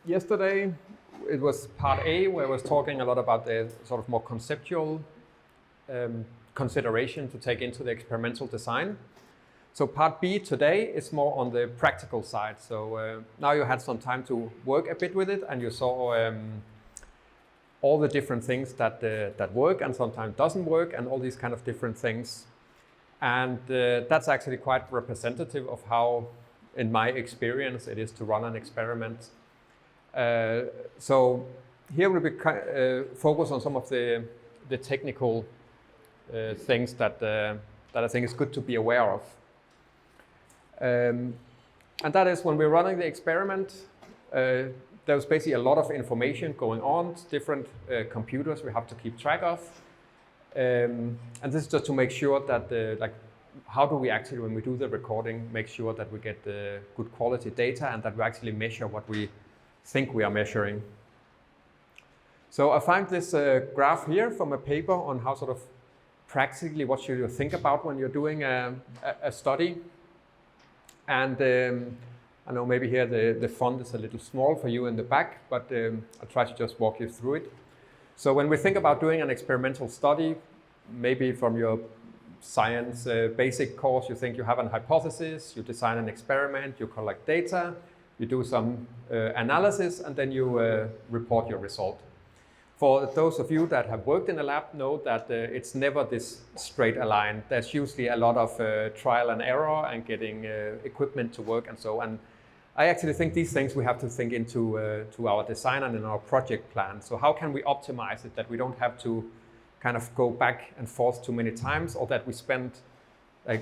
yesterday it was part A, where I was talking a lot about the sort of more conceptual consideration to take into the experimental design. So part B today is more on the practical side. So now you had some time to work a bit with it, and you saw all the different things that work and sometimes doesn't work, and all these kind of different things. And that's actually quite representative of how, in my experience, it is to run an experiment. So here we'll be focus on some of the technical things that I think is good to be aware of. And that is when we're running the experiment, there's basically a lot of information going on, different computers we have to keep track of. And this is just to make sure that, like, how do we actually, when we do the recording, make sure that we get good quality data and that we actually measure what we think we are measuring. So I find this graph here from a paper on how sort of practically what should you think about when you're doing a study. And I know maybe here the font is a little small for you in the back, but I'll try to just walk you through it. So when we think about doing an experimental study, maybe from your science basic course, you think you have an hypothesis, you design an experiment, you collect data, you do some analysis, and then you report your result. For those of you that have worked in a lab know that it's never this straight a line. There's usually a lot of trial and error and getting equipment to work and so on. I actually think these things we have to think into to our design and in our project plan. So how can we optimize it that we don't have to kind of go back and forth too many times, or that we spend, like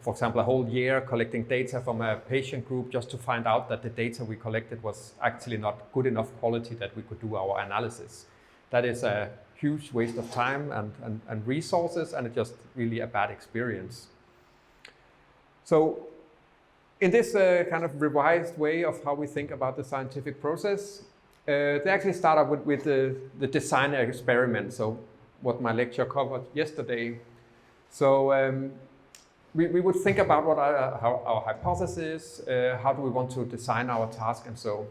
for example, a whole year collecting data from a patient group just to find out that the data we collected was actually not good enough quality that we could do our analysis. That is a huge waste of time and resources, and it's just really a bad experience. So in this kind of revised way of how we think about the scientific process, they actually start up with the design experiment, so what my lecture covered yesterday. So we would think about what are our hypotheses, how do we want to design our task and so.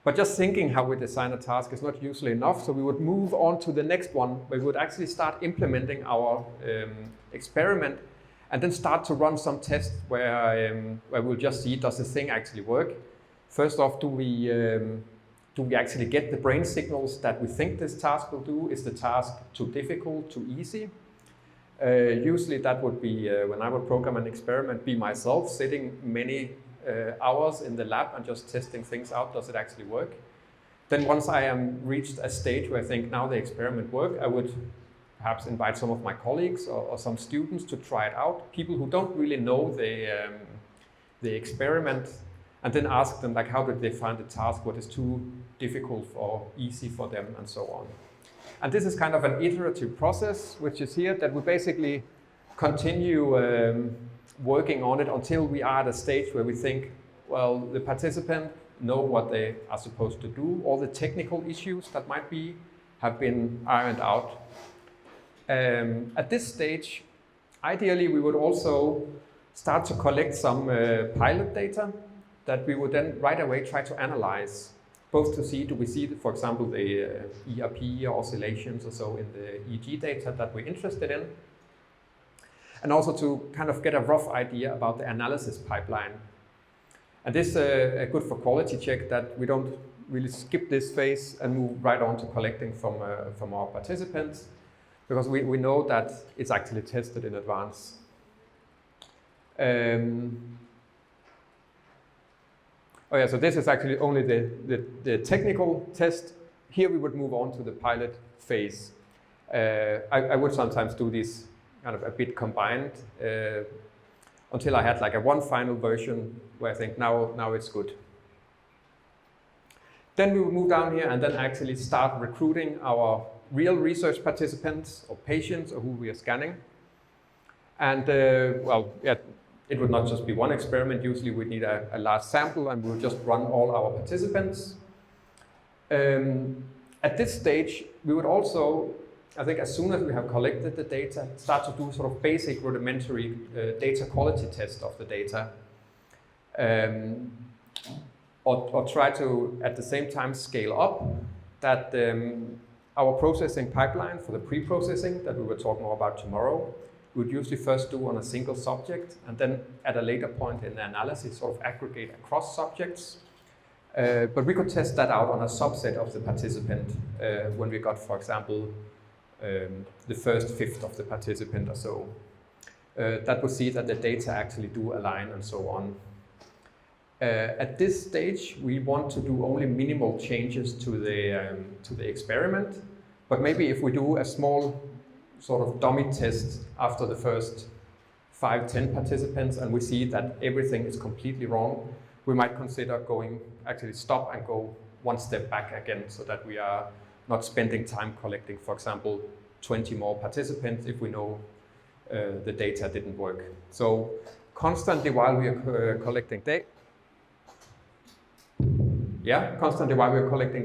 But just thinking how we design a task is not usually enough, so we would move on to the next one, where we would actually start implementing our experiment and then start to run some tests where we'll just see, does the thing actually work? First off, do we actually get the brain signals that we think this task will do? Is the task too difficult, too easy? Usually that would be, when I would program an experiment, be myself sitting many hours in the lab and just testing things out. Does it actually work? Then once I am reached a stage where I think now the experiment works, I would perhaps invite some of my colleagues or some students to try it out, people who don't really know the experiment, and then ask them, like, how did they find the task, what is too difficult or easy for them, and so on. And this is kind of an iterative process, which is here that we basically continue working on it until we are at a stage where we think, well, the participant know what they are supposed to do. All the technical issues that might be have been ironed out. At this stage, ideally, we would also start to collect some pilot data that we would then right away try to analyze, both to see, do we see, for example, the ERP or oscillations or so in the EEG data that we're interested in, and also to kind of get a rough idea about the analysis pipeline. And this is good for quality check, that we don't really skip this phase and move right on to collecting from our participants, because we know that it's actually tested in advance. Oh yeah, so this is actually only the technical test. Here we would move on to the pilot phase. I would sometimes do these kind of a bit combined until I had like a one final version where I think now it's good. Then we would move down here and then actually start recruiting our real research participants or patients or who we are scanning. And well, yeah, it would not just be one experiment. Usually we'd need a large sample, and we would just run all our participants. At this stage, we would also, I think as soon as we have collected the data, start to do sort of basic rudimentary data quality test of the data. or try to, at the same time, scale up that our processing pipeline for the pre-processing that we will talk more about tomorrow, we would usually first do on a single subject, and then at a later point in the analysis sort of aggregate across subjects. But we could test that out on a subset of the participant when we got, for example, the first fifth of the participant or so. That would see that the data actually do align and so on. At this stage, we want to do only minimal changes to the experiment, but maybe if we do a small sort of dummy test after the first 5-10 participants and we see that everything is completely wrong, we might consider actually stop and go one step back again so that we are not spending time collecting, for example, 20 more participants if we know the data didn't work. So constantly while we are collecting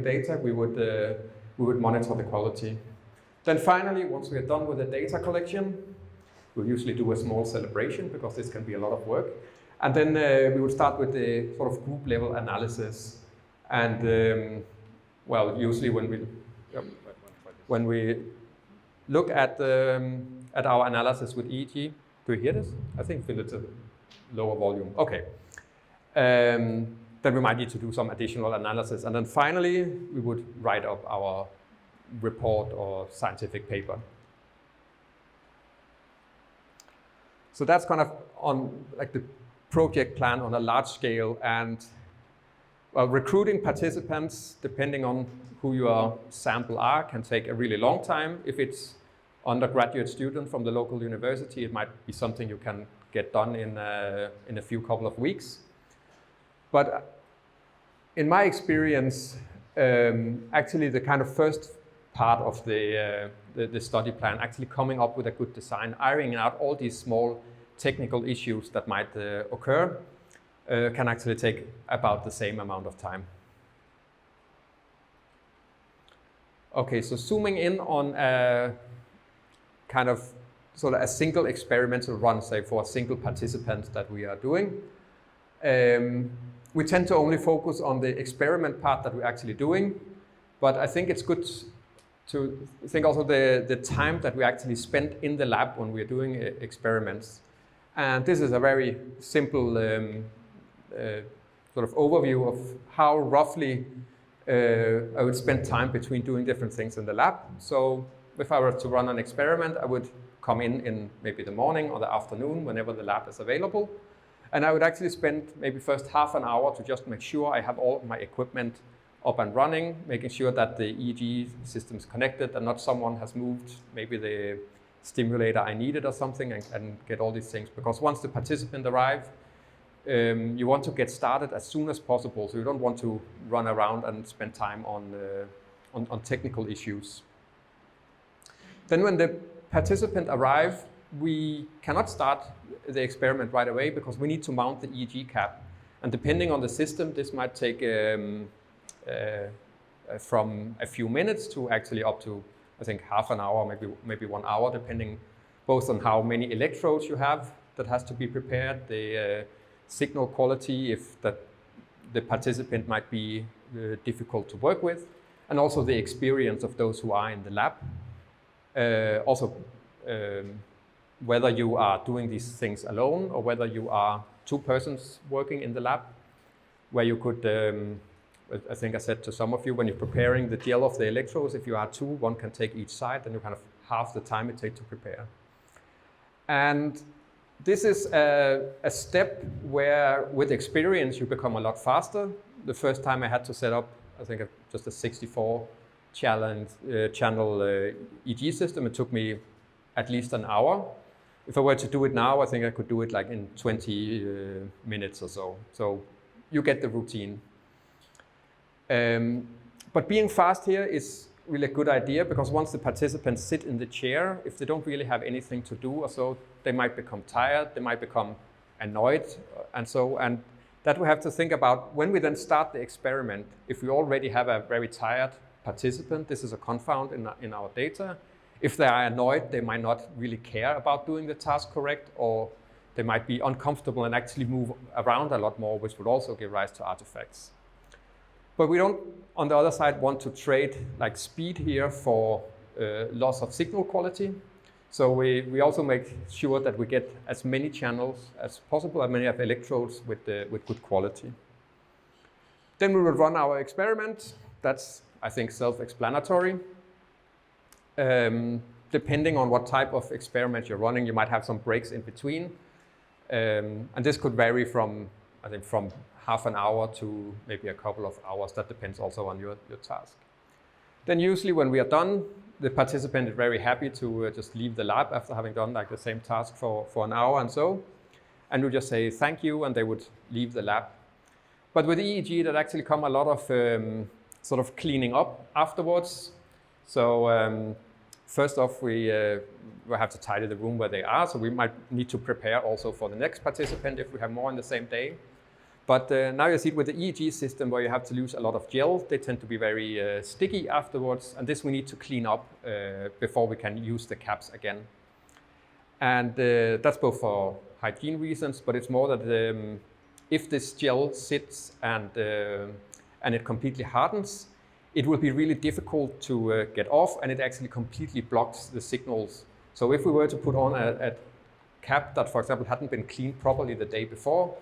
data, we would monitor the quality. Then finally, once we are done with the data collection, we'll usually do a small celebration because this can be a lot of work. And then we would start with the sort of group level analysis. And well, usually when we look at our analysis with EEG, do you hear this? I think it's a lower volume. Okay. Then we might need to do some additional analysis. And then finally, we would write up our report or scientific paper. So that's kind of on like the project plan on a large scale. And well, recruiting participants, depending on who your sample are, can take a really long time. If it's undergraduate student from the local university, it might be something you can get done in a few couple of weeks. But in my experience, actually the kind of first part of the study plan, actually coming up with a good design, ironing out all these small technical issues that might occur, can actually take about the same amount of time. Okay, so zooming in on a kind of sort of a single experimental run, say for a single participant that we are doing. We tend to only focus on the experiment part that we're actually doing, but I think it's good to think also the time that we actually spend in the lab when we're doing experiments. And this is a very simple sort of overview of how roughly I would spend time between doing different things in the lab. So if I were to run an experiment, I would come in maybe the morning or the afternoon, whenever the lab is available. And I would actually spend maybe first half an hour to just make sure I have all of my equipment up and running, making sure that the EEG system is connected and not someone has moved maybe the stimulator I needed or something, and get all these things. Because once the participant arrives, you want to get started as soon as possible. So you don't want to run around and spend time on technical issues. Then when the participant arrives, we cannot start the experiment right away because we need to mount the EEG cap. And depending on the system, this might take from a few minutes to actually up to, I think, half an hour, maybe 1 hour, depending both on how many electrodes you have that has to be prepared, the signal quality, if the participant might be difficult to work with, and also the experience of those who are in the lab. Also, whether you are doing these things alone or whether you are two persons working in the lab, where you could, I think I said to some of you, when you're preparing the gel of the electrodes, if you are two, one can take each side, then you kind of half the time it takes to prepare. And this is a step where, with experience, you become a lot faster. The first time I had to set up, I think, just a 64 channel EEG system, it took me at least an hour. If I were to do it now, I think I could do it like in 20 minutes or so. So you get the routine. But being fast here is really a good idea, because once the participants sit in the chair, if they don't really have anything to do or so, they might become tired, they might become annoyed, and that we have to think about when we then start the experiment. If we already have a very tired participant, this is a confound in our data. If they are annoyed, they might not really care about doing the task correct, or they might be uncomfortable and actually move around a lot more, which would also give rise to artifacts. But we don't, on the other side, want to trade like speed here for loss of signal quality. So we also make sure that we get as many channels as possible, as many of electrodes with good quality. Then we will run our experiment. That's, I think, self-explanatory. Depending on what type of experiment you're running, you might have some breaks in between. And this could vary from, I think, from half an hour to maybe a couple of hours. That depends also on your task. Then usually when we are done, the participant is very happy to just leave the lab after having done like the same task for an hour and so. And we just say thank you, and they would leave the lab. But with EEG, there actually come a lot of sort of cleaning up afterwards. So first off, we have to tidy the room where they are. So we might need to prepare also for the next participant if we have more on the same day. But now you see it with the EEG system where you have to lose a lot of gel. They tend to be very sticky afterwards. And this we need to clean up before we can use the caps again. And that's both for hygiene reasons, but it's more that if this gel sits and it completely hardens, it will be really difficult to get off, and it actually completely blocks the signals. So if we were to put on a cap that, for example, hadn't been cleaned properly the day before,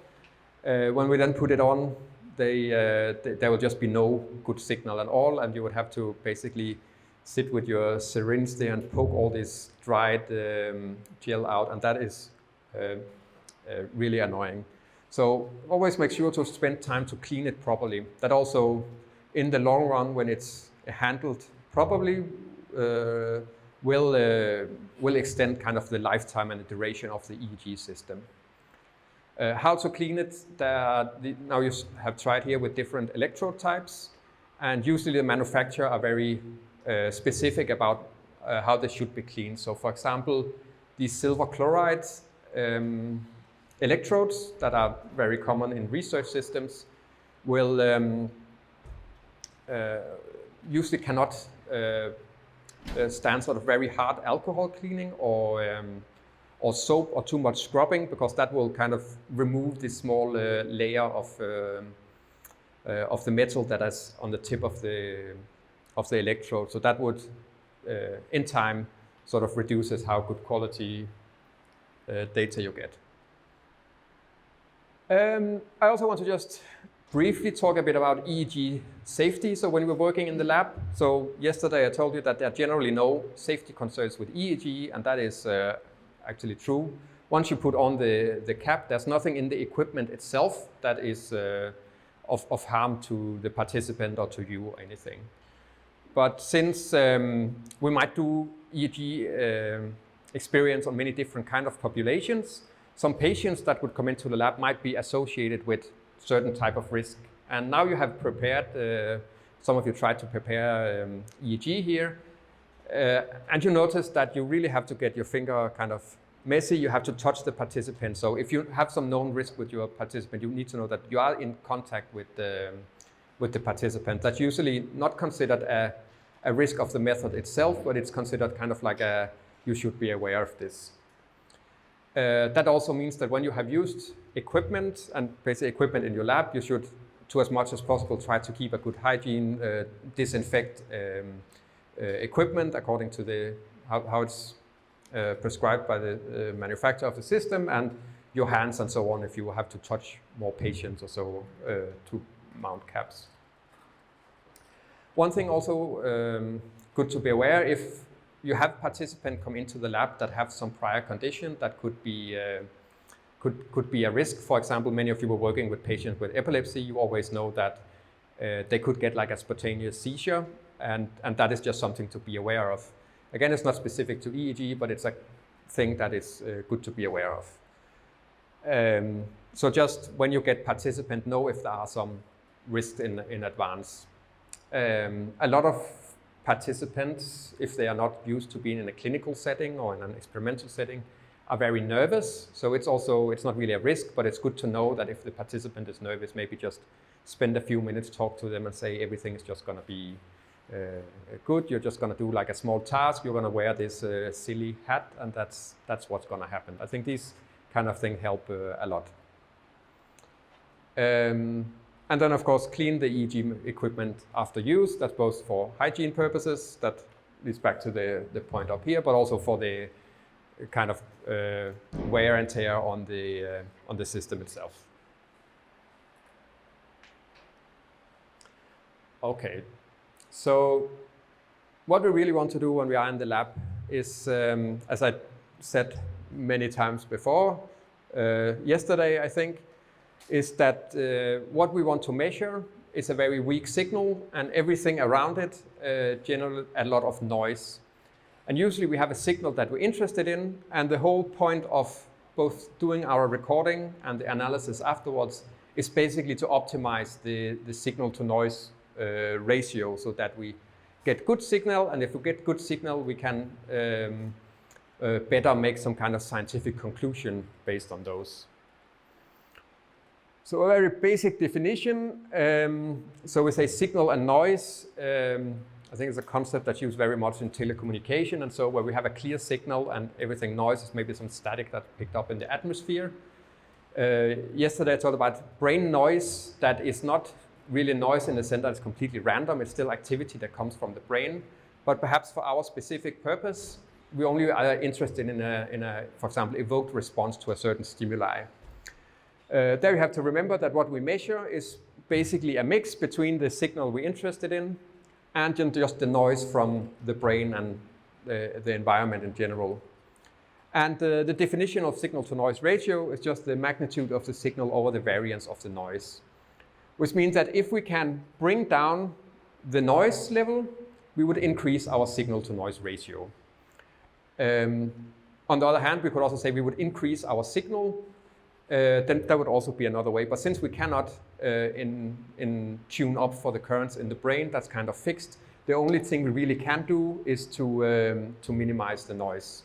when we then put it on, there will just be no good signal at all, and you would have to basically sit with your syringe there and poke all this dried gel out, and that is really annoying. So always make sure to spend time to clean it properly. That also, in the long run, when it's handled properly, will extend kind of the lifetime and the duration of the EEG system. How to clean it? Now you have tried here with different electrode types, and usually the manufacturer are very specific about how they should be cleaned. So for example, these silver chloride electrodes that are very common in research systems will usually cannot stand sort of very hard alcohol cleaning or soap or too much scrubbing, because that will kind of remove this small layer of the metal that is on the tip of the electrode. So that would, in time, sort of reduces how good quality data you get. I also want to just briefly talk a bit about EEG safety. So when we're working in the lab, so yesterday I told you that there are generally no safety concerns with EEG, and that is actually true. Once you put on the cap, there's nothing in the equipment itself that is of harm to the participant or to you or anything. But since we might do EEG experience on many different kind of populations, some patients that would come into the lab might be associated with certain type of risk. And now you have prepared, some of you tried to prepare EEG here, and you notice that you really have to get your finger kind of messy. You have to touch the participant. So if you have some known risk with your participant, you need to know that you are in contact with the participant. That's usually not considered a risk of the method itself, but it's considered kind of like you should be aware of this. That also means that when you have used equipment, and basically equipment in your lab, you should, to as much as possible, try to keep a good hygiene, disinfect equipment according to how it's prescribed by the manufacturer of the system, and your hands and so on if you have to touch more patients or so to mount caps. One thing also good to be aware, if you have participants come into the lab that have some prior condition that could be a risk. For example, many of you were working with patients with epilepsy. You always know that they could get like a spontaneous seizure, and that is just something to be aware of. Again, it's not specific to EEG, but it's a thing that is good to be aware of. So just when you get participant, know if there are some risks in advance. A lot of participants, if they are not used to being in a clinical setting or in an experimental setting, are very nervous. So it's not really a risk, but it's good to know that if the participant is nervous, maybe just spend a few minutes, talk to them and say everything is just going to be good. You're just going to do like a small task. You're going to wear this silly hat, and that's what's going to happen. I think these kind of things help a lot. And then, of course, clean the EEG equipment after use. That's both for hygiene purposes, that leads back to the point up here, but also for the kind of wear and tear on the system itself. Okay, so what we really want to do when we are in the lab is, as I said many times before, yesterday I think, is that what we want to measure is a very weak signal, and everything around it generates a lot of noise. And usually we have a signal that we're interested in, and the whole point of both doing our recording and the analysis afterwards is basically to optimize the signal to noise ratio so that we get good signal, and if we get good signal we can better make some kind of scientific conclusion based on those. So a very basic definition. So we say signal and noise. I think it's a concept that's used very much in telecommunication, and so where we have a clear signal and everything noise is maybe some static that's picked up in the atmosphere. Yesterday I talked about brain noise that is not really noise in the sense that it's completely random. It's still activity that comes from the brain, but perhaps for our specific purpose, we only are interested in a, for example, evoked response to a certain stimuli. There you have to remember that what we measure is basically a mix between the signal we're interested in and just the noise from the brain and the environment in general. And the definition of signal to noise ratio is just the magnitude of the signal over the variance of the noise, which means that if we can bring down the noise level, we would increase our signal to noise ratio. On the other hand, we could also say we would increase our signal. Then that would also be another way. But since we cannot tune up for the currents in the brain, that's kind of fixed. The only thing we really can do is to minimize the noise.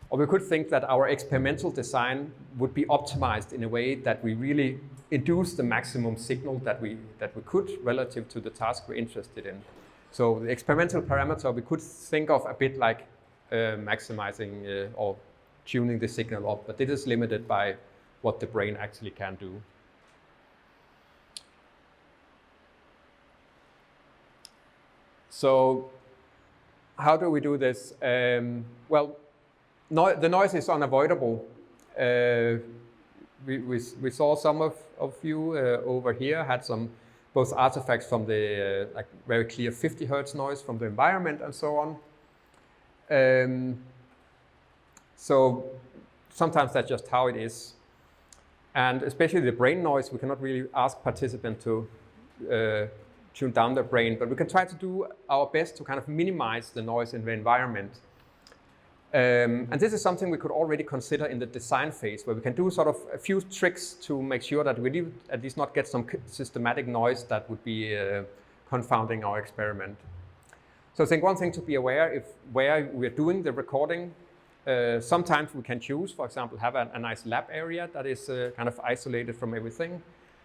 Or we could think that our experimental design would be optimized in a way that we really induce the maximum signal that we could relative to the task we're interested in. So the experimental parameter we could think of a bit like maximizing or tuning the signal up, but it is limited by what the brain actually can do. So how do we do this? Well, the noise is unavoidable. We saw some of you over here had some both artifacts from the like very clear 50 Hertz noise from the environment and so on. So sometimes that's just how it is. And especially the brain noise, we cannot really ask participants to tune down their brain, but we can try to do our best to kind of minimize the noise in the environment. And this is something we could already consider in the design phase, where we can do sort of a few tricks to make sure that we do at least not get some systematic noise that would be confounding our experiment. So I think one thing to be aware where we're doing the recording, sometimes we can choose, for example, have a nice lab area that is kind of isolated from everything.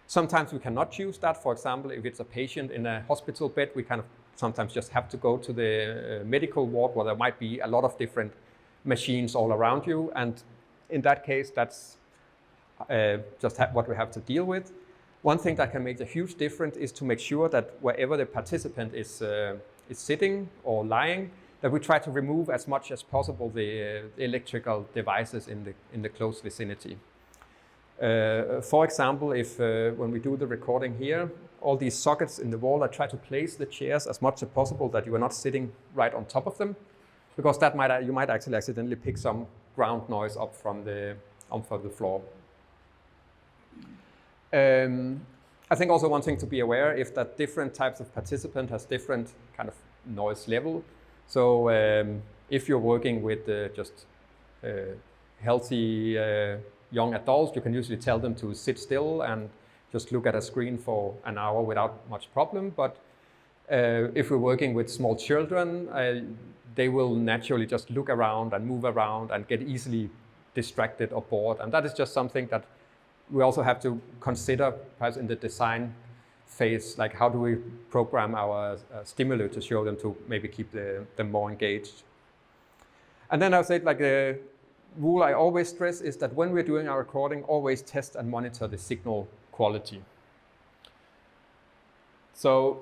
Sometimes we cannot choose that. For example, if it's a patient in a hospital bed, we kind of sometimes just have to go to the medical ward where there might be a lot of different machines all around you. And in that case, that's just what we have to deal with. One thing that can make a huge difference is to make sure that wherever the participant is sitting or lying, that we try to remove as much as possible the electrical devices in the close vicinity. For example, if when we do the recording here, all these sockets in the wall, I try to place the chairs as much as possible that you are not sitting right on top of them, because that you might actually accidentally pick some ground noise up from the floor. I think also one thing to be aware is that different types of participant has different kind of noise level. So if you're working with just healthy young adults, you can usually tell them to sit still and just look at a screen for an hour without much problem. But if we're working with small children, they will naturally just look around and move around and get easily distracted or bored. And that is just something that we also have to consider perhaps in the design phase, like how do we program our stimuli to show them to maybe keep them more engaged. And then I would say, like the rule I always stress is that when we're doing our recording, always test and monitor the signal quality. So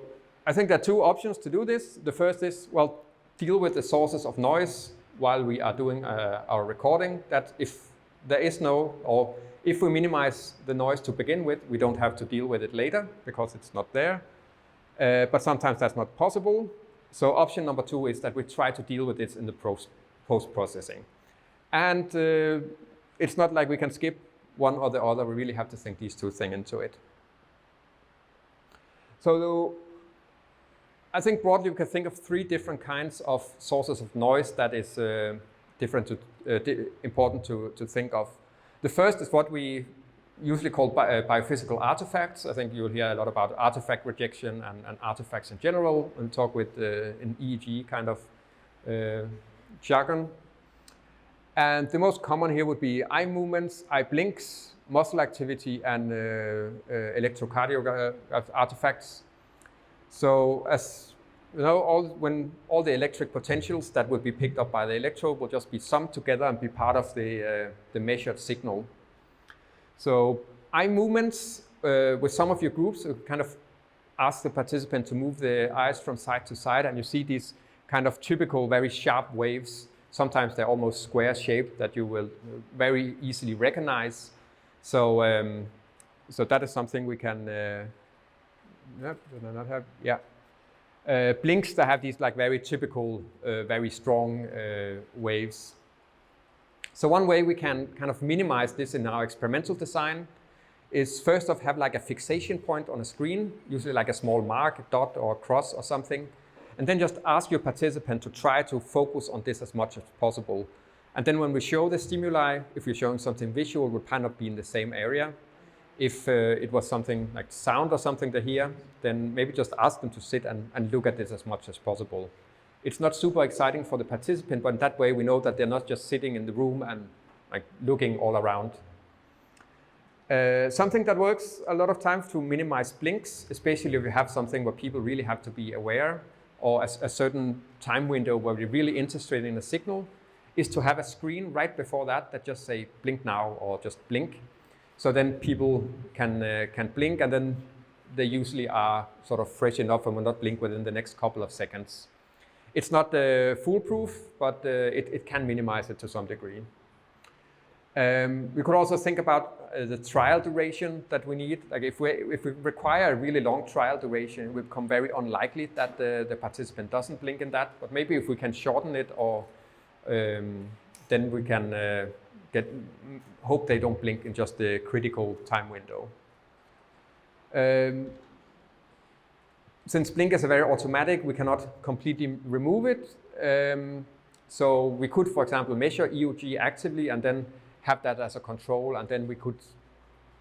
I think there are two options to do this. The first is, well, deal with the sources of noise while we are doing our recording, that if there is no, or if we minimize the noise to begin with, we don't have to deal with it later because it's not there. But sometimes that's not possible. So option number 2 is that we try to deal with it in the post-processing. And it's not like we can skip one or the other. We really have to think these two things into it. So I think broadly we can think of 3 different kinds of sources of noise that is important to think of. The first is what we usually call biophysical artifacts. I think you'll hear a lot about artifact rejection and artifacts in general, and talk with an EEG kind of jargon. And the most common here would be eye movements, eye blinks, muscle activity, and electrocardiograph artifacts. So as you know, when all the electric potentials that would be picked up by the electrode will just be summed together and be part of the measured signal. So eye movements, with some of your groups, you kind of ask the participant to move the eyes from side to side, and you see these kind of typical, very sharp waves. Sometimes they're almost square shaped that you will very easily recognize. So, so that is something we can. Blinks that have these like very typical, very strong waves. So one way we can kind of minimize this in our experimental design is first off have like a fixation point on a screen, usually like a small mark, a dot or a cross or something, and then just ask your participant to try to focus on this as much as possible. And then when we show the stimuli, if we're showing something visual, we'll kind of be in the same area. If it was something like sound or something to hear, then maybe just ask them to sit and look at this as much as possible. It's not super exciting for the participant, but in that way we know that they're not just sitting in the room and like looking all around. Something that works a lot of times to minimize blinks, especially if you have something where people really have to be aware, or a certain time window where we're really interested in a signal, is to have a screen right before that just say blink now or just blink. So then people can blink, and then they usually are sort of fresh enough and will not blink within the next couple of seconds. It's not foolproof, but it can minimize it to some degree. We could also think about the trial duration that we need. Like if we require a really long trial duration, it will become very unlikely that the participant doesn't blink in that. But maybe if we can shorten it, or then we can hope they don't blink in just the critical time window. Since blink is a very automatic, we cannot completely remove it. So we could, for example, measure EEG actively and then have that as a control, and then we could,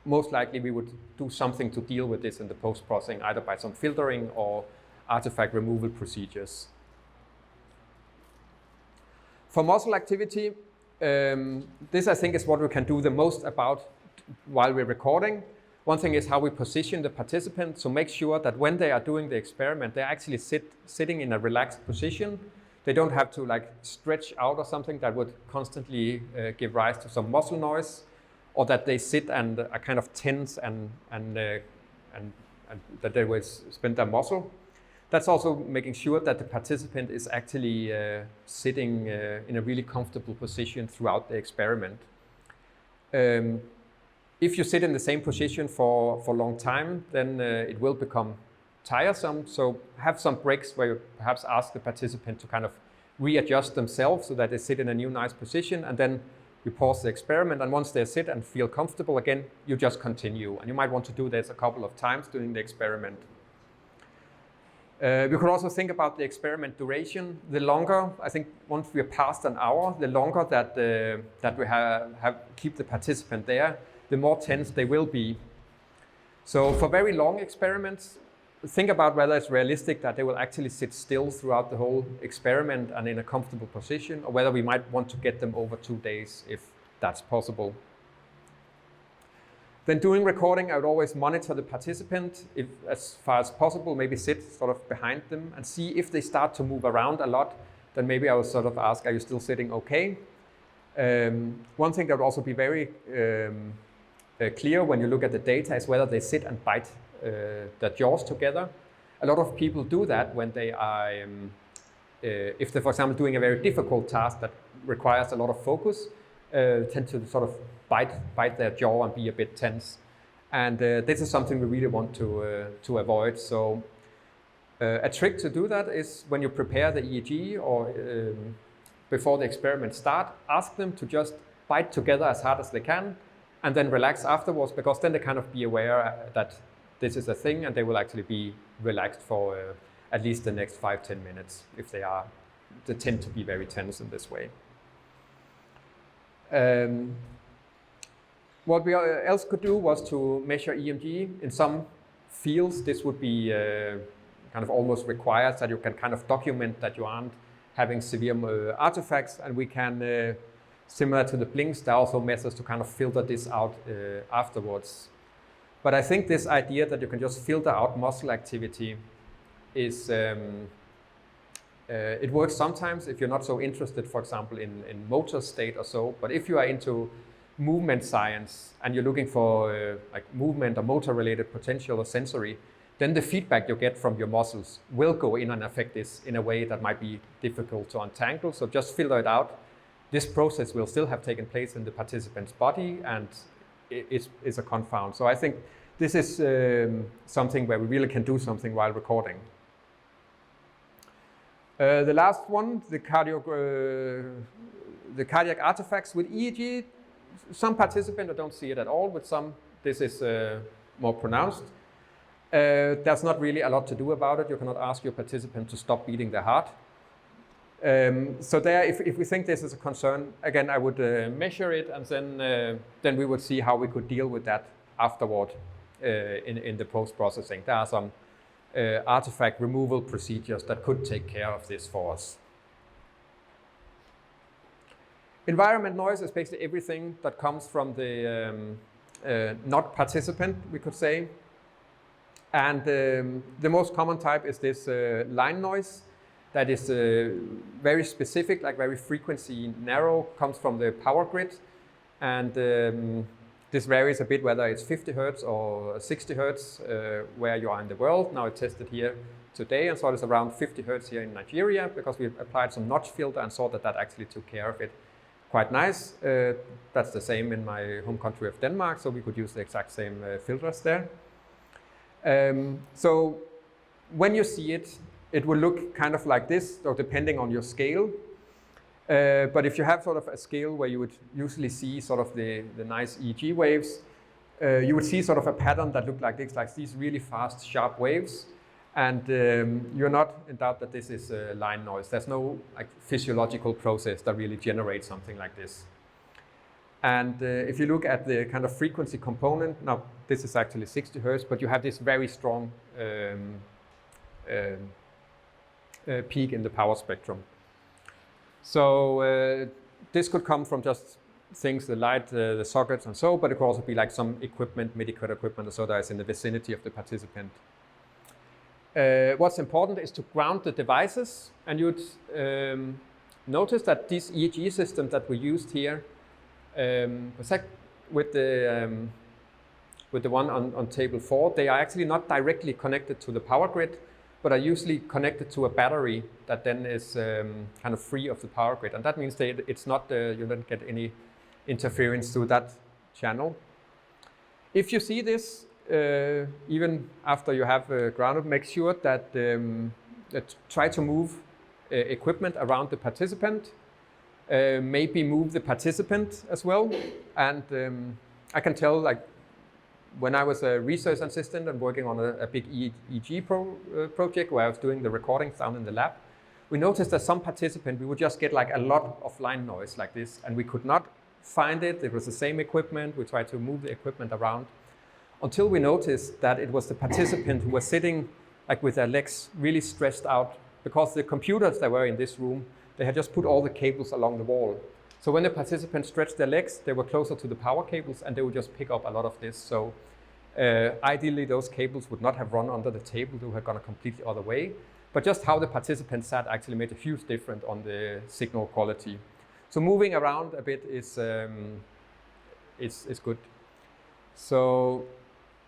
most likely we would do something to deal with this in the post-processing, either by some filtering or artifact removal procedures. For muscle activity, this I think is what we can do the most about while we're recording. One thing is how we position the participant to make sure that when they are doing the experiment, they're actually sitting in a relaxed position. They don't have to like stretch out or something that would constantly give rise to some muscle noise, or that they sit and are kind of tense and that they will spend their muscle. That's also making sure that the participant is actually sitting in a really comfortable position throughout the experiment. If you sit in the same position for a long time, then it will become tiresome. So have some breaks where you perhaps ask the participant to kind of readjust themselves so that they sit in a new nice position, and then you pause the experiment, and once they sit and feel comfortable again, you just continue. And you might want to do this a couple of times during the experiment. We could also think about the experiment duration. The longer, I think once we are past an hour, the longer that we keep the participant there, the more tense they will be. So for very long experiments, think about whether it's realistic that they will actually sit still throughout the whole experiment and in a comfortable position, or whether we might want to get them over 2 days if that's possible. Then during recording, I would always monitor the participant, if, as far as possible, maybe sit sort of behind them and see if they start to move around a lot, then maybe I would sort of ask, are you still sitting okay? One thing that would also be very clear when you look at the data is whether they sit and bite their jaws together. a lot of people do that when they are, if they're, for example, doing a very difficult task that requires a lot of focus, tend to sort of bite their jaw and be a bit tense. And this is something we really want to avoid. So a trick to do that is when you prepare the EEG or before the experiment start, ask them to just bite together as hard as they can and then relax afterwards, because then they kind of be aware that this is a thing and they will actually be relaxed for at least the next 5-10 minutes if they tend to be very tense in this way. What we else could do was to measure EMG. In some fields, this would be kind of almost required, that you can kind of document that you aren't having severe artifacts, and we can, similar to the blinks, there are also methods to kind of filter this out afterwards. But I think this idea that you can just filter out muscle activity is, it works sometimes if you're not so interested, for example, in motor state or so. But if you are into movement science and you're looking for like movement or motor related potential or sensory, then the feedback you get from your muscles will go in and affect this in a way that might be difficult to untangle. So just filter it out. This process will still have taken place in the participant's body, and it's a confound. So I think this is something where we really can do something while recording. The last one, the cardiac artifacts with EEG. Some participants, I don't see it at all. With some, this is more pronounced. There's not really a lot to do about it. You cannot ask your participant to stop beating their heart. So there, if we think this is a concern, again, I would measure it, and then we would see how we could deal with that afterward in the post-processing. There are some artifact removal procedures that could take care of this for us. Environment noise is basically everything that comes from the not participant, we could say. And the most common type is this line noise that is very specific, like very frequency narrow, comes from the power grid. And this varies a bit whether it's 50 hertz or 60 hertz where you are in the world. Now it's tested here today, and so it's around 50 hertz here in Nigeria, because we applied some notch filter and saw that that actually took care of it quite nice. That's the same in my home country of Denmark, so we could use the exact same filters there. So when you see it, it will look kind of like this, so depending on your scale. But if you have sort of a scale where you would usually see sort of the nice EEG waves, you would see sort of a pattern that looked like this, like these really fast, sharp waves. And you're not in doubt that this is line noise. There's no like physiological process that really generates something like this. And if you look at the kind of frequency component, now this is actually 60 hertz, but you have this very strong peak in the power spectrum. So this could come from just things, the light, the sockets and so, but it could also be like some equipment, medical equipment or so that is in the vicinity of the participant. What's important is to ground the devices, and you'd notice that these EEG systems that we used here, with the one on table 4, they are actually not directly connected to the power grid, but are usually connected to a battery that then is kind of free of the power grid. And that means that it's not, you don't get any interference through that channel. If you see this, even after you have grounded, make sure that try to move equipment around the participant, maybe move the participant as well. And I can tell, like, when I was a research assistant and working on a big EEG project where I was doing the recordings down in the lab, we noticed that some participant, we would just get like a lot of line noise like this, and we could not find it. It was the same equipment. We tried to move the equipment around until we noticed that it was the participant who was sitting like with their legs really stressed out, because the computers that were in this room, they had just put all the cables along the wall. So when the participants stretched their legs, they were closer to the power cables, and they would just pick up a lot of this. So ideally, those cables would not have run under the table. They would have gone a completely other way. But just how the participants sat actually made a huge difference on the signal quality. So moving around a bit is good. So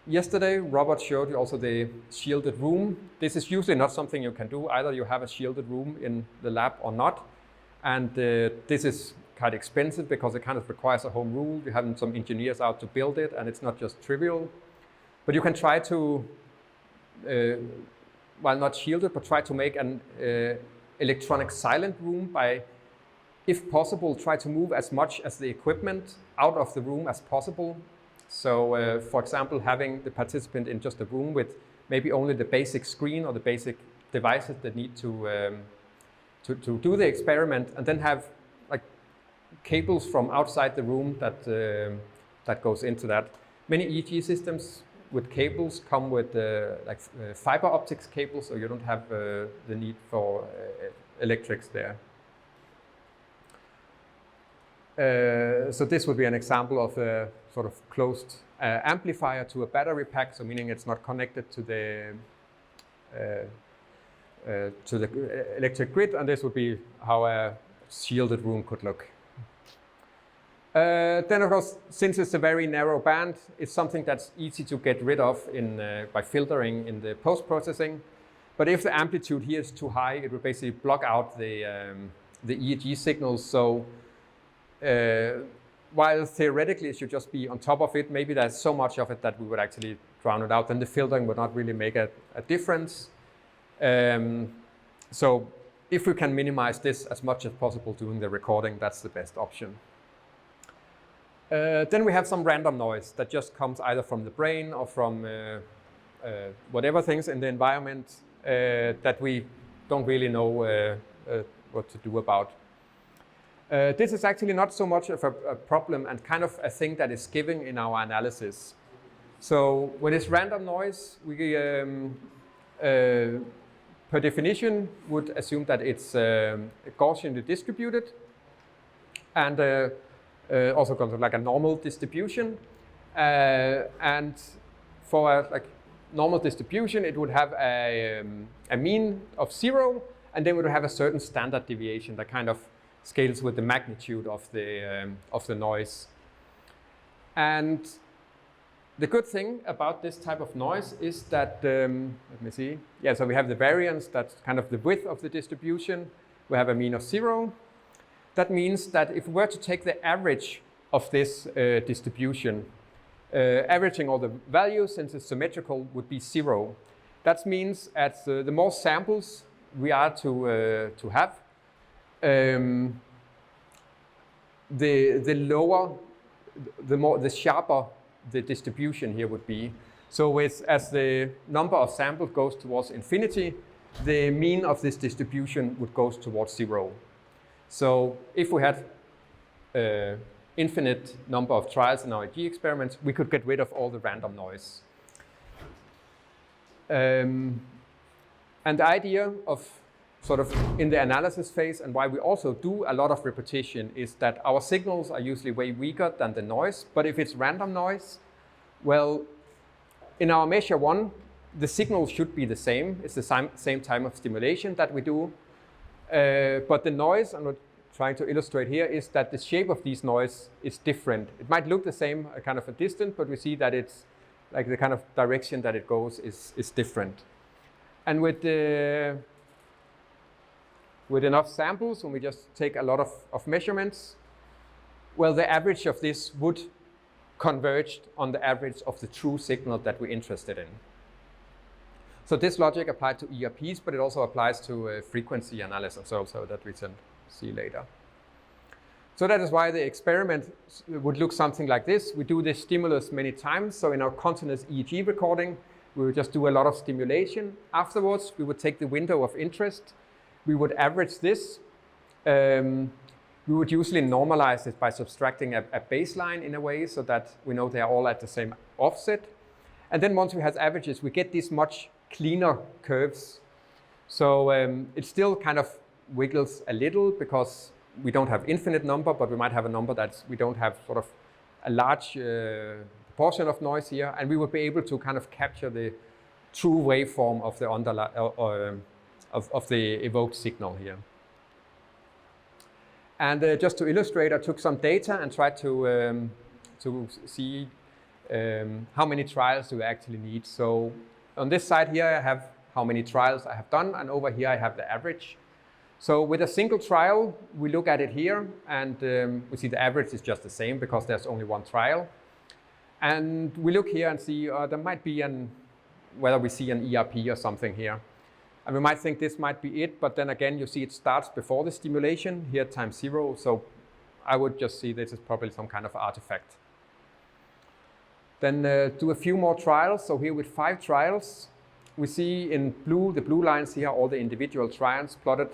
yesterday, Robert showed you also the shielded room. This is usually not something you can do. Either you have a shielded room in the lab or not. And this is quite expensive because it kind of requires a home rule. You have some engineers out to build it, and it's not just trivial. But you can try to, while not shielded, but try to make an electronic silent room by, if possible, try to move as much as the equipment out of the room as possible. So, for example, having the participant in just a room with maybe only the basic screen or the basic devices that need to do the experiment, and then have like cables from outside the room that goes into that. Many EEG systems with cables come with fiber optics cables, so you don't have the need for electrics there. So this would be an example of a sort of closed amplifier to a battery pack, so meaning it's not connected to the electric grid, and this would be how a shielded room could look. Then, of course, since it's a very narrow band, it's something that's easy to get rid of by filtering in the post-processing. But if the amplitude here is too high, it would basically block out the EEG signals. So while theoretically it should just be on top of it, maybe there's so much of it that we would actually drown it out, then the filtering would not really make a difference. So if we can minimize this as much as possible during the recording, that's the best option. Then we have some random noise that just comes either from the brain or from whatever things in the environment that we don't really know what to do about. This is actually not so much of a problem and kind of a thing that is given in our analysis. So when it's random noise, we per definition would assume that it's Gaussianly distributed and also kind of like a normal distribution. And for a normal distribution, it would have a mean of 0, and then we would have a certain standard deviation that kind of scales with the magnitude of the noise. And the good thing about this type of noise is that, let me see. Yeah, so we have the variance, that's kind of the width of the distribution. We have a mean of 0. That means that if we were to take the average of this distribution, averaging all the values, since it's symmetrical, would be 0. That means at the more samples we are to have, the sharper the distribution here would be. So as the number of samples goes towards infinity, the mean of this distribution would go towards 0. So if we had infinite number of trials in our EEG experiments, we could get rid of all the random noise. And the idea of sort of in the analysis phase, and why we also do a lot of repetition, is that our signals are usually way weaker than the noise. But if it's random noise, well, in our measure 1, the signal should be the same. It's the same time of stimulation that we do. But the noise, I'm not trying to illustrate here, is that the shape of these noise is different. It might look the same, kind of a distance, but we see that it's like the kind of direction that it goes is different. And with enough samples, when we just take a lot of measurements, well, the average of this would converge on the average of the true signal that we're interested in. So this logic applies to ERPs, but it also applies to frequency analysis also that we can see later. So that is why the experiment would look something like this. We do this stimulus many times. So in our continuous EEG recording, we would just do a lot of stimulation. Afterwards, we would take the window of interest. We would average this. We would usually normalize it by subtracting a baseline in a way so that we know they are all at the same offset. And then once we have averages, we get these much cleaner curves. So it still kind of wiggles a little because we don't have infinite number, but we might have a number that we don't have sort of a large portion of noise here, and we would be able to kind of capture the true waveform of the of the evoked signal here. And just to illustrate, I took some data and tried to see how many trials do you actually need. So on this side here, I have how many trials I have done, and over here I have the average. So with a single trial, we look at it here, and we see the average is just the same because there's only one trial. And we look here and see there might be whether we see an ERP or something here. And we might think this might be it, but then again, you see it starts before the stimulation, here times 0. So I would just see this is probably some kind of artifact. Then do a few more trials. So here with 5 trials, we see in blue, the blue lines here, all the individual trials plotted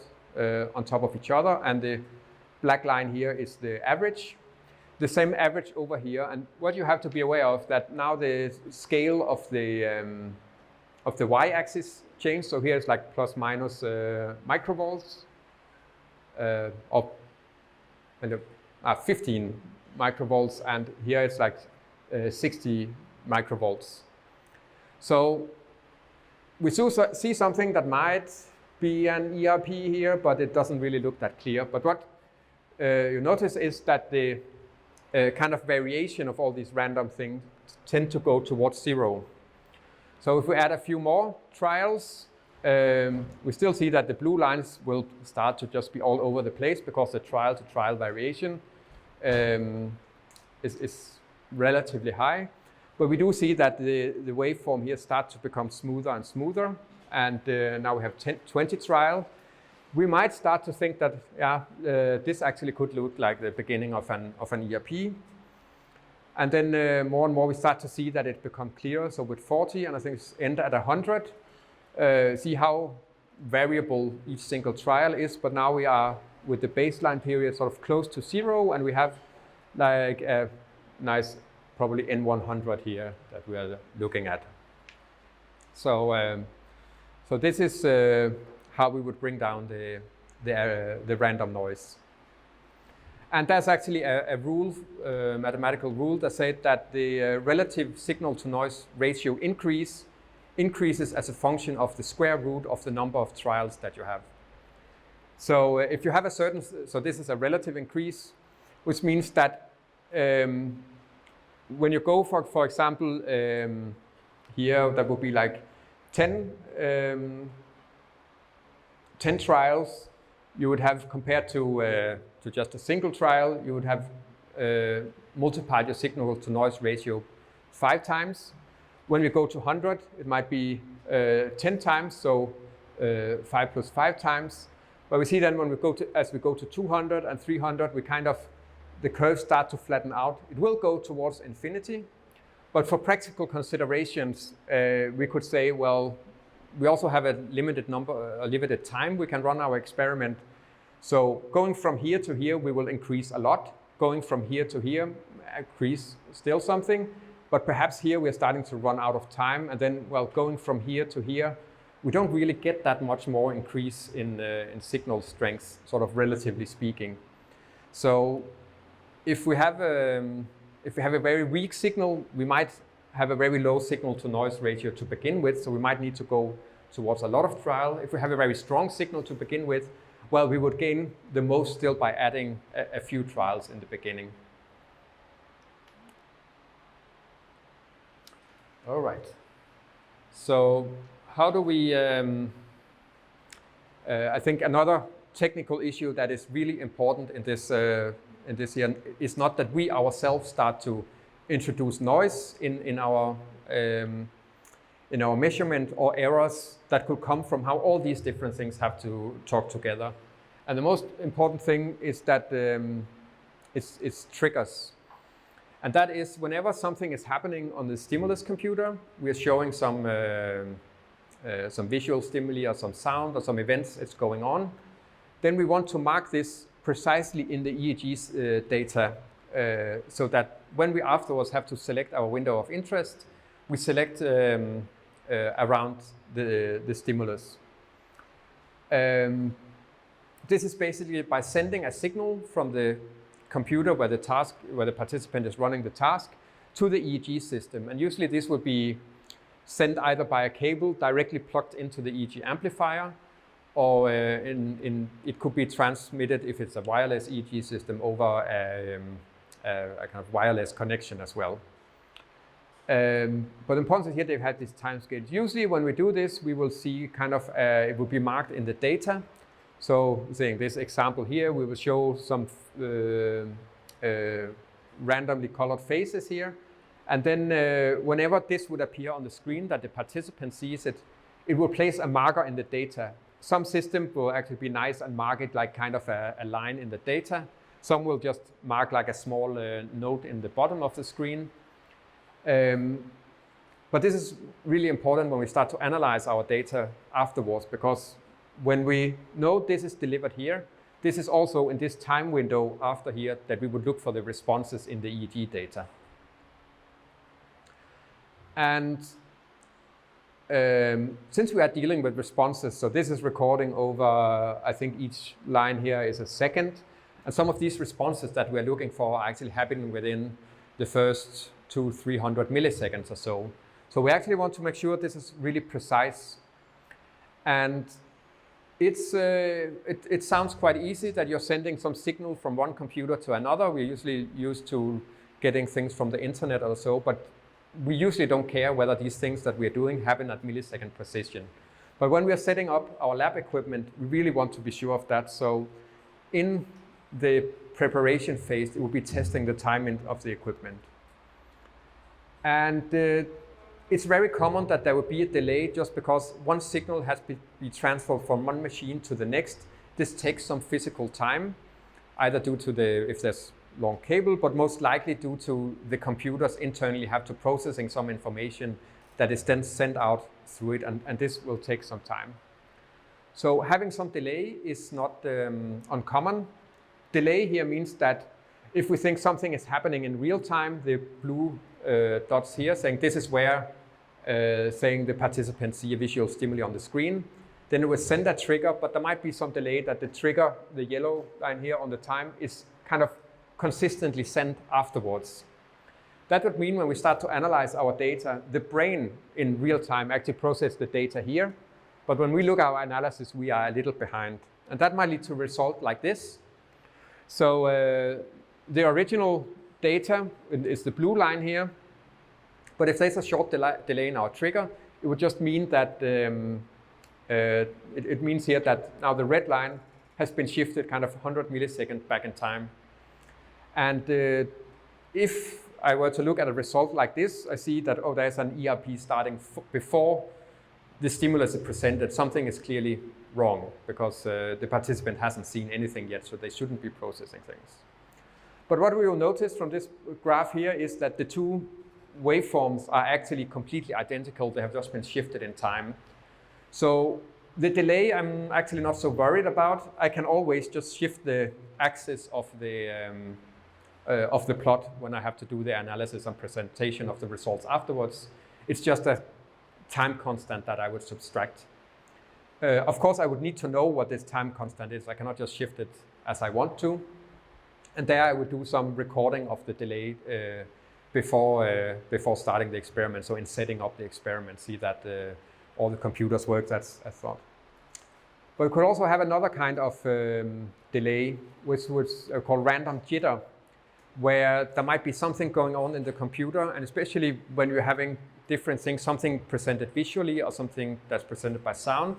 on top of each other. And the black line here is the average. The same average over here. And what you have to be aware of that now the scale of the y-axis changed. So here it's like plus minus microvolts, or 15 microvolts, and here it's like 60 microvolts. So we see something that might be an ERP here, but it doesn't really look that clear. But what you notice is that the kind of variation of all these random things tend to go towards 0. So if we add a few more trials, we still see that the blue lines will start to just be all over the place because the trial-to-trial variation is relatively high. But we do see that the waveform here starts to become smoother and smoother. And now we have 20 trials. We might start to think that this actually could look like the beginning of an ERP. And then more and more we start to see that it becomes clearer. So with 40, and I think it's end at 100, see how variable each single trial is. But now we are with the baseline period sort of close to 0, and we have like a nice probably N100 here that we are looking at. So so this is how we would bring down the random noise. And there's actually a rule, mathematical rule, that said that the relative signal-to-noise ratio increases as a function of the square root of the number of trials that you have. So if you have a certain, so this is a relative increase, which means that when you go for example, here that would be like 10 trials, you would have compared to just a single trial, you would have multiplied your signal to noise ratio 5 times. When we go to 100, it might be 10 times, so 5 plus 5 times. But we see then when we go to, as we go to 200 and 300, we kind of, the curves start to flatten out. It will go towards infinity, but for practical considerations, we could say, well, we also have a limited time we can run our experiment. So going from here to here, we will increase a lot. Going from here to here, increase still something. But perhaps here we're starting to run out of time. And then, well, going from here to here, we don't really get that much more increase in signal strength, sort of relatively speaking. So if we have a very weak signal, we might have a very low signal to noise ratio to begin with. So we might need to go towards a lot of trial. If we have a very strong signal to begin with, well, we would gain the most still by adding a few trials in the beginning. All right. So how do we, I think another technical issue that is really important in this year is not that we ourselves start to introduce noise in our measurement or errors that could come from how all these different things have to talk together. And the most important thing is that it's triggers. And that is whenever something is happening on the stimulus computer, we are showing some visual stimuli or some sound or some events that's going on, then we want to mark this precisely in the EEG's data so that when we afterwards have to select our window of interest, we select around the stimulus. This is basically by sending a signal from the computer where the participant is running the task to the EEG system. And usually this would be sent either by a cable directly plugged into the EEG amplifier, or it could be transmitted if it's a wireless EEG system over a kind of wireless connection as well. But important here, they've had these time scales. Usually when we do this, we will see kind of, it will be marked in the data. So saying this example here, we will show some randomly colored faces here. And then whenever this would appear on the screen that the participant sees it, it will place a marker in the data. Some systems will actually be nice and mark it like kind of a line in the data. Some will just mark like a small note in the bottom of the screen. But this is really important when we start to analyze our data afterwards, because when we know this is delivered here, this is also in this time window after here that we would look for the responses in the EEG data. And since we are dealing with responses, so this is recording over, I think each line here is a second. And some of these responses that we're looking for are actually happening within the first 200-300 milliseconds or so. So we actually want to make sure this is really precise. And it sounds quite easy that you're sending some signal from one computer to another. We're usually used to getting things from the internet or so, but we usually don't care whether these things that we're doing happen at millisecond precision. But when we're setting up our lab equipment, we really want to be sure of that. So in the preparation phase, it will be testing the timing of the equipment. And it's very common that there will be a delay just because one signal has to be transferred from one machine to the next. This takes some physical time, either due to if there's long cable, but most likely due to the computers internally have to processing some information that is then sent out through it, and this will take some time. So having some delay is not uncommon. Delay here means that if we think something is happening in real time, the blue dots here saying this is where saying the participants see a visual stimuli on the screen, then it will send that trigger, but there might be some delay that the trigger, the yellow line here on the time, is kind of consistently sent afterwards. That would mean when we start to analyze our data, the brain in real time actually processes the data here, but when we look at our analysis, we are a little behind. And that might lead to a result like this. So the original data is the blue line here, but if there's a short delay in our trigger, it would just mean that it means here that now the red line has been shifted kind of 100 milliseconds back in time. And if I were to look at a result like this, I see that, oh, there's an ERP starting before the stimulus is presented. Something is clearly wrong because the participant hasn't seen anything yet, so they shouldn't be processing things. But what we will notice from this graph here is that the two waveforms are actually completely identical. They have just been shifted in time. So the delay I'm actually not so worried about. I can always just shift the axis of the plot when I have to do the analysis and presentation of the results afterwards. It's just a time constant that I would subtract. Of course, I would need to know what this time constant is. I cannot just shift it as I want to. And there I would do some recording of the delay before starting the experiment. So in setting up the experiment, see that all the computers work as thought. But we could also have another kind of delay, which was called random jitter, where there might be something going on in the computer, and especially when you're having different things, something presented visually or something that's presented by sound.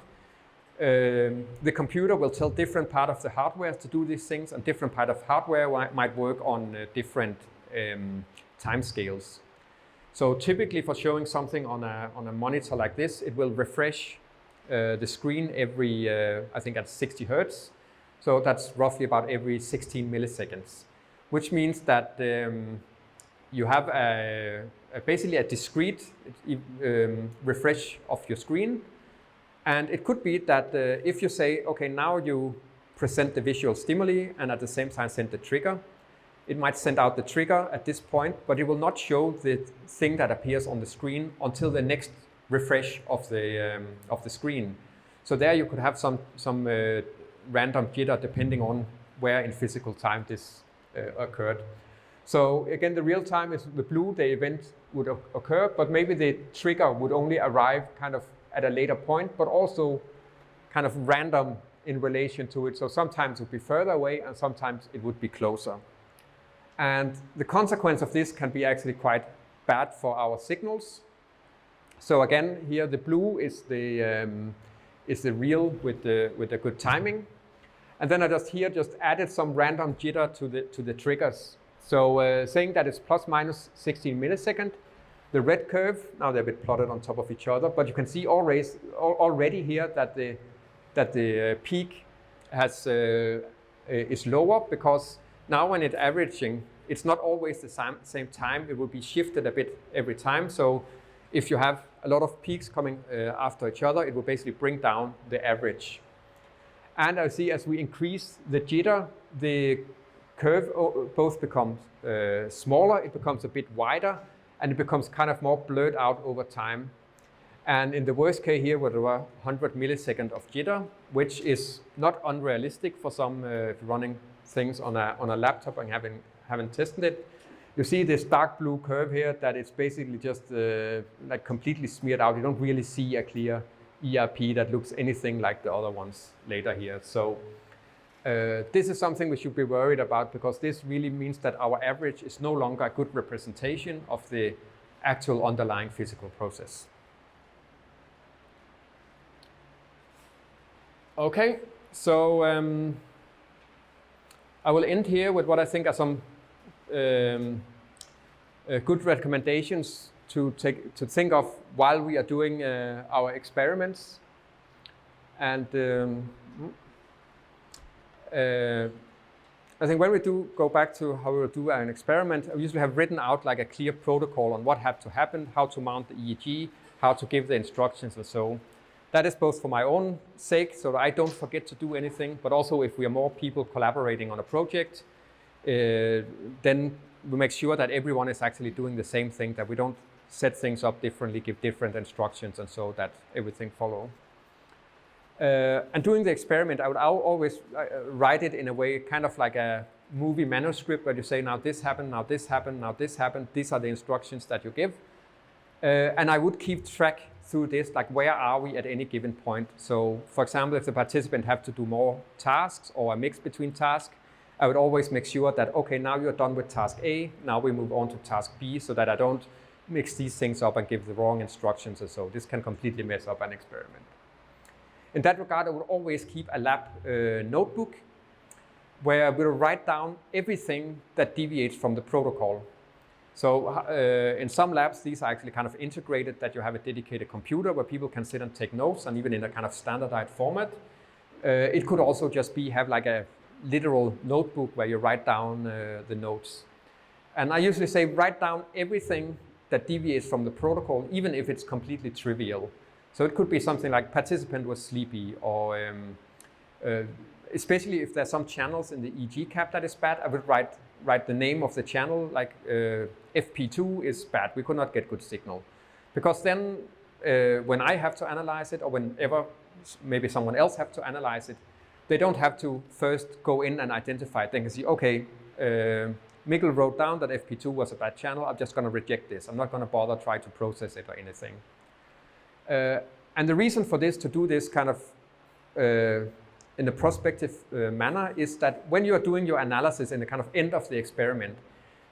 The computer will tell different part of the hardware to do these things, and different part of hardware might work on different time scales. So typically for showing something on a monitor like this, it will refresh the screen every, I think at 60 Hertz. So that's roughly about every 16 milliseconds, which means that you have basically a discrete refresh of your screen. And it could be that if you say, okay, now you present the visual stimuli and at the same time send the trigger, it might send out the trigger at this point, but it will not show the thing that appears on the screen until the next refresh of the screen. So there you could have some random jitter depending on where in physical time this occurred. So again, the real time is the blue, the event would occur, but maybe the trigger would only arrive kind of at a later point, but also kind of random in relation to it. So sometimes it would be further away and sometimes it would be closer. And the consequence of this can be actually quite bad for our signals. So again, here the blue is the real with the good timing. And then I just added some random jitter to the triggers. So saying that it's plus minus 16 milliseconds. The red curve, now they're a bit plotted on top of each other, but you can see already here that the peak is lower, because now when it's averaging, it's not always the same time. It will be shifted a bit every time. So if you have a lot of peaks coming after each other, it will basically bring down the average. And I see as we increase the jitter, the curve both becomes smaller, it becomes a bit wider, and it becomes kind of more blurred out over time. And in the worst case here, where there were 100 milliseconds of jitter, which is not unrealistic for some running things on a laptop and haven't tested it. You see this dark blue curve here that it's basically just like completely smeared out. You don't really see a clear ERP that looks anything like the other ones later here. So this is something we should be worried about, because this really means that our average is no longer a good representation of the actual underlying physical process. Okay, so I will end here with what I think are some good recommendations to think of while we are doing our experiments. And I think when we go back to how we will do an experiment, I usually have written out like a clear protocol on what had to happen, how to mount the EEG, how to give the instructions and so. That is both for my own sake, so that I don't forget to do anything, but also if we are more people collaborating on a project, then we make sure that everyone is actually doing the same thing, that we don't set things up differently, give different instructions, and so that everything follows. And doing the experiment, I would always write it in a way, kind of like a movie manuscript, where you say, now this happened, now this happened, now this happened, these are the instructions that you give. And I would keep track through this, like where are we at any given point. So for example, if the participant have to do more tasks or a mix between tasks, I would always make sure that, okay, now you're done with task A, now we move on to task B, so that I don't mix these things up and give the wrong instructions or so. This can completely mess up an experiment. In that regard, I would always keep a lab notebook where I will write down everything that deviates from the protocol. So in some labs, these are actually kind of integrated, that you have a dedicated computer where people can sit and take notes, and even in a kind of standardized format. It could also just have like a literal notebook where you write down the notes. And I usually say write down everything that deviates from the protocol, even if it's completely trivial. So it could be something like participant was sleepy, or especially if there's some channels in the EEG cap that is bad, I would write the name of the channel, like FP2 is bad, we could not get good signal. Because then when I have to analyze it, or whenever maybe someone else have to analyze it, they don't have to first go in and identify it. They can see, okay, Mikkel wrote down that FP2 was a bad channel, I'm just going to reject this. I'm not going to bother try to process it or anything. And the reason for this, to do this kind of in a prospective manner, is that when you are doing your analysis in the kind of end of the experiment,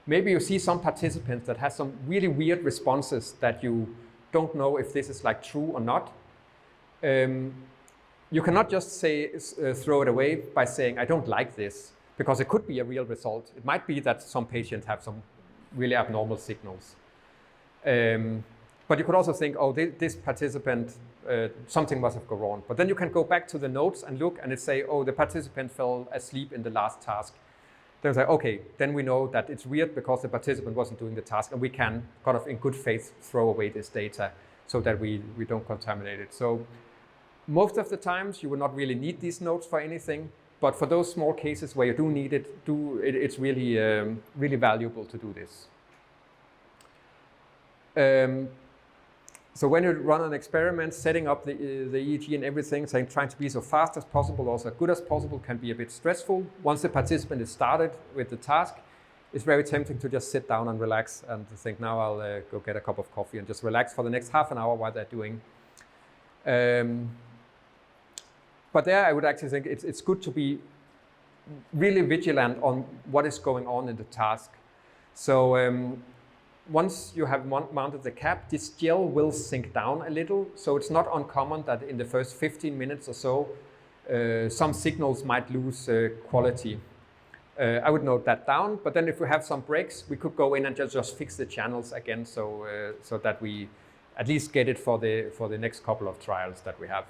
maybe you see some participants that has some really weird responses that you don't know if this is like true or not. You cannot just say throw it away by saying, I don't like this, because it could be a real result. It might be that some patients have some really abnormal signals. But you could also think, oh, this participant, something must have gone wrong. But then you can go back to the notes and look, and it say, oh, the participant fell asleep in the last task. Then say, okay, then we know that it's weird because the participant wasn't doing the task, and we can kind of in good faith throw away this data so that we don't contaminate it. So most of the times you will not really need these notes for anything, but for those small cases where you do need it, it's really, really valuable to do this. So when you run an experiment, setting up the EEG and everything, trying to be so fast as possible, also as good as possible, can be a bit stressful. Once the participant is started with the task, it's very tempting to just sit down and relax and to think, now I'll go get a cup of coffee and just relax for the next half an hour while they're doing. But there I would actually think it's good to be really vigilant on what is going on in the task. So once you have mounted the cap, this gel will sink down a little. So it's not uncommon that in the first 15 minutes or so, some signals might lose quality. I would note that down, but then if we have some breaks, we could go in and just fix the channels again, so that we at least get it for the next couple of trials that we have.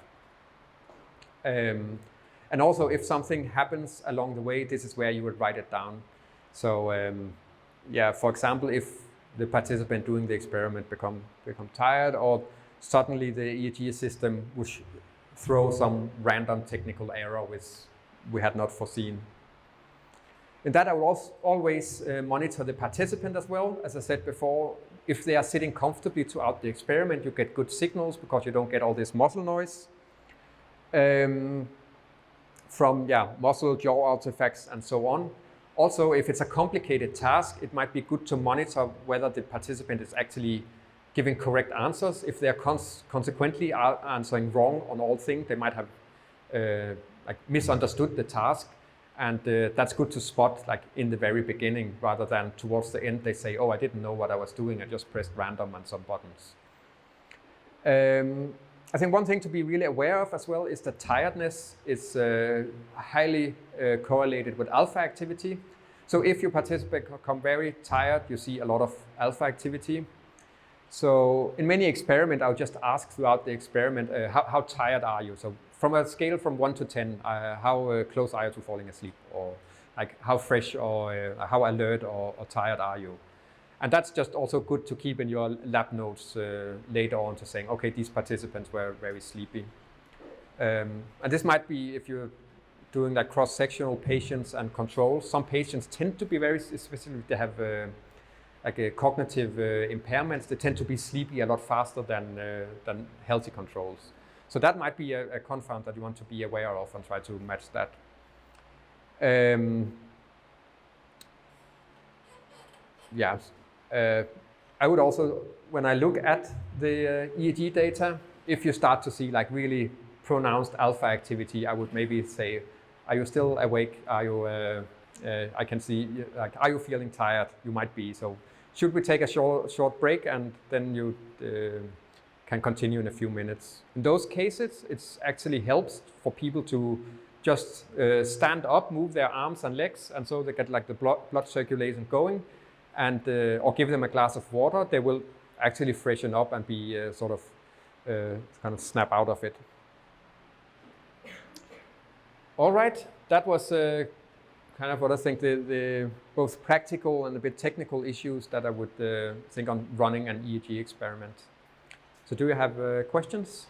And also, if something happens along the way, this is where you would write it down. So yeah, for example, if the participant doing the experiment become tired, or suddenly the EEG system would throw some random technical error which we had not foreseen. In that, I will always monitor the participant as well. As I said before, if they are sitting comfortably throughout the experiment, you get good signals because you don't get all this muscle noise. From muscle, jaw artifacts, and so on. Also, if it's a complicated task, it might be good to monitor whether the participant is actually giving correct answers. If they are consequently answering wrong on all things, they might have misunderstood the task. And that's good to spot in the very beginning, rather than towards the end they say, oh, I didn't know what I was doing, I just pressed random on some buttons. I think one thing to be really aware of as well is that tiredness is highly correlated with alpha activity. So if your participant become very tired, you see a lot of alpha activity. So in many experiments, I'll just ask throughout the experiment, how tired are you? So from a scale from 1 to 10, how close are you to falling asleep? Or how fresh or how alert or tired are you? And that's just also good to keep in your lab notes later on, to saying, okay, these participants were very sleepy. And this might be if you're doing cross-sectional patients and controls. Some patients tend to be very, especially if they have a cognitive impairments, they tend to be sleepy a lot faster than healthy controls. So that might be a confound that you want to be aware of and try to match that. I would also, when I look at the EEG data, if you start to see really pronounced alpha activity, I would maybe say, are you still awake? Are you, I can see, are you feeling tired? You might be. So should we take a short break, and then you can continue in a few minutes. In those cases, it actually helps for people to just stand up, move their arms and legs, and so they get the blood circulation going, and or give them a glass of water. They will actually freshen up and be kind of snap out of it. All right, that was kind of what I think the both practical and a bit technical issues that I would think on running an EEG experiment. So do you have questions?